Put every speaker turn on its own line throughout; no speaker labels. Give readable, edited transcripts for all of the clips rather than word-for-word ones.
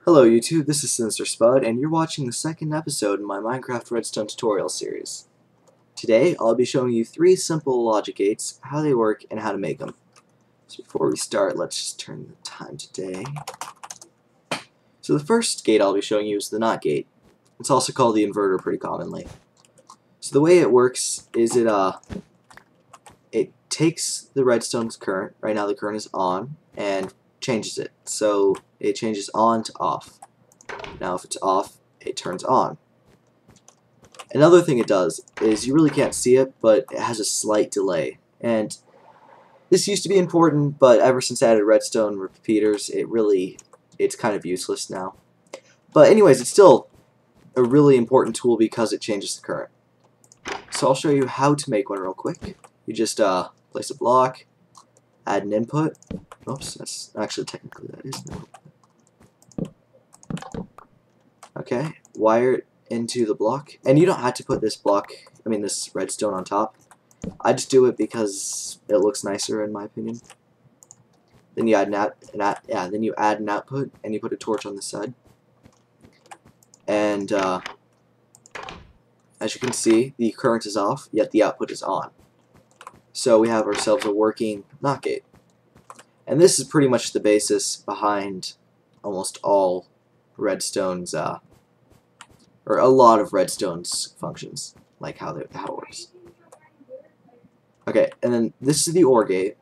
Hello YouTube, this is Sinister Spud, and you're watching the second episode in my Minecraft Redstone tutorial series. Today, I'll be showing you 3 simple logic gates, how they work, and how to make them. So before we start, let's just turn the time to day. So the first gate I'll be showing you is the NOT gate. It's also called the inverter pretty commonly. So the way it works is it takes the redstone's current, right now the current is on, and changes it. So it changes on to off. Now if it's off, it turns on. Another thing it does is you really can't see it, but it has a slight delay. And this used to be important, but ever since I added redstone repeaters, it's kind of useless now. But anyways, it's still a really important tool because it changes the current. So I'll show you how to make one real quick. You just place a block, add an input. Oops, that's actually technically that is no. Okay, wire it into the block, and you don't have to put this redstone on top. I just do it because it looks nicer in my opinion. Then you add an output, and you put a torch on the side. And as you can see, the current is off, yet the output is on. So we have ourselves a working NOT gate. And this is pretty much the basis behind almost all redstone's, or a lot of redstone's functions, like how it works. Okay, and then this is the OR gate.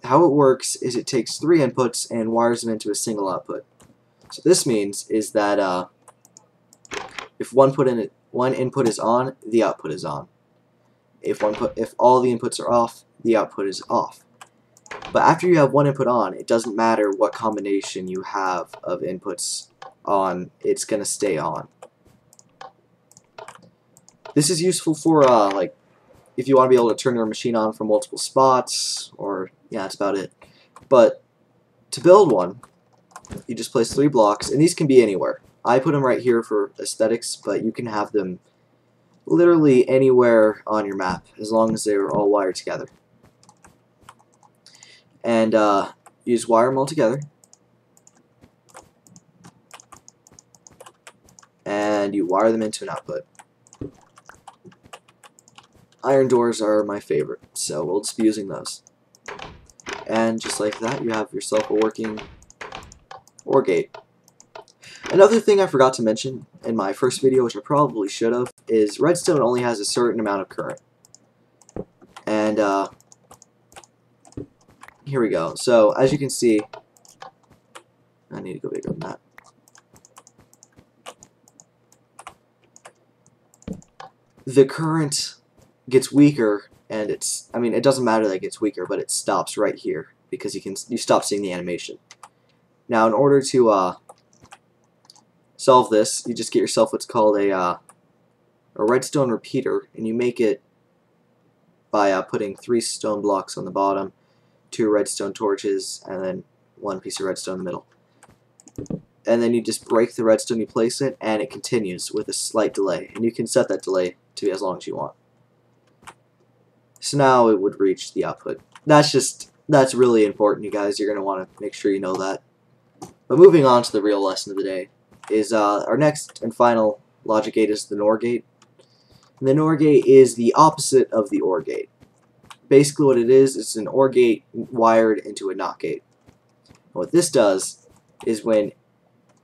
How it works is it takes 3 inputs and wires them into a single output. So this means is that if one input is on, the output is on. If all the inputs are off, the output is off. But after you have one input on, it doesn't matter what combination you have of inputs on, it's going to stay on. This is useful for like if you want to be able to turn your machine on from multiple spots, or yeah, that's about it. But to build one, you just place 3 blocks, and these can be anywhere. I put them right here for aesthetics, but you can have them literally anywhere on your map as long as they're all wired together. And you just wire them all together, and you wire them into an output. Iron doors are my favorite, so we'll just be using those. And just like that, you have yourself a working OR gate. Another thing I forgot to mention in my first video, which I probably should have, is redstone only has a certain amount of current. And here we go. So as you can see, I need to go bigger than that. The current gets weaker, and it doesn't matter that it gets weaker, but it stops right here because you stop seeing the animation. Now in order to solve this, you just get yourself what's called a redstone repeater, and you make it by putting 3 stone blocks on the bottom, 2 redstone torches, and then 1 piece of redstone in the middle. And then you just break the redstone, you place it, and it continues with a slight delay. And you can set that delay to be as long as you want. So now it would reach the output. That's really important, you guys. You're going to want to make sure you know that. But moving on to the real lesson of the day is our next and final logic gate is the NOR gate. And the NOR gate is the opposite of the OR gate. Basically what it is, it's an OR gate wired into a NOT gate. And what this does is when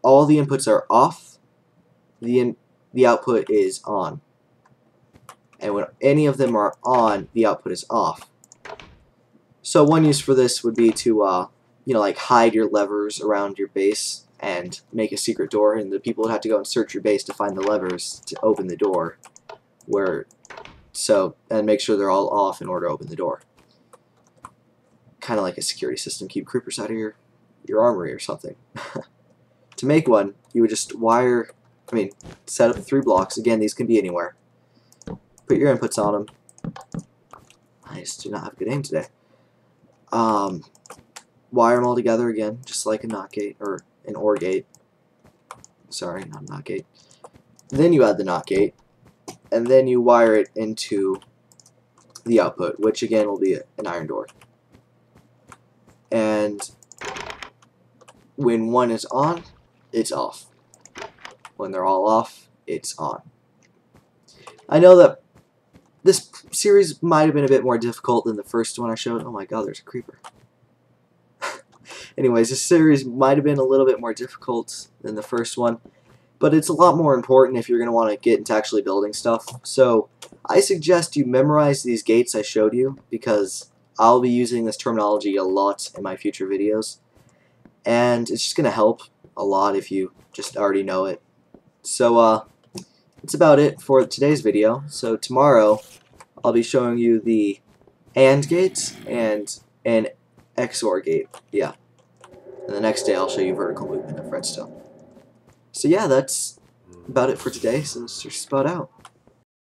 all the inputs are off, the output is on. And when any of them are on, the output is off. So one use for this would be to like hide your levers around your base and make a secret door, and the people would have to go and search your base to find the levers to open the door, and make sure they're all off in order to open the door. Kind of like a security system, keep creepers out of your armory or something. To make one, you would just set up 3 blocks. Again, these can be anywhere. Put your inputs on them. I just do not have good aim today. Wire them all together again, just like a NOT gate, or an OR gate. Sorry, not a NOT gate. Then you add the NOT gate, and then you wire it into the output, which again will be an iron door. And when one is on, it's off. When they're all off, it's on. I know that this series might have been a bit more difficult than the first one I showed. Oh my god, there's a creeper. Anyways, this series might have been a little bit more difficult than the first one, but it's a lot more important if you're going to want to get into actually building stuff. So I suggest you memorize these gates I showed you, because I'll be using this terminology a lot in my future videos, and it's just going to help a lot if you just already know it. So that's about it for today's video. So tomorrow I'll be showing you the AND gate and an XOR gate. Yeah. And the next day I'll show you vertical movement of redstone. So yeah, that's about it for today, so let's just spud out.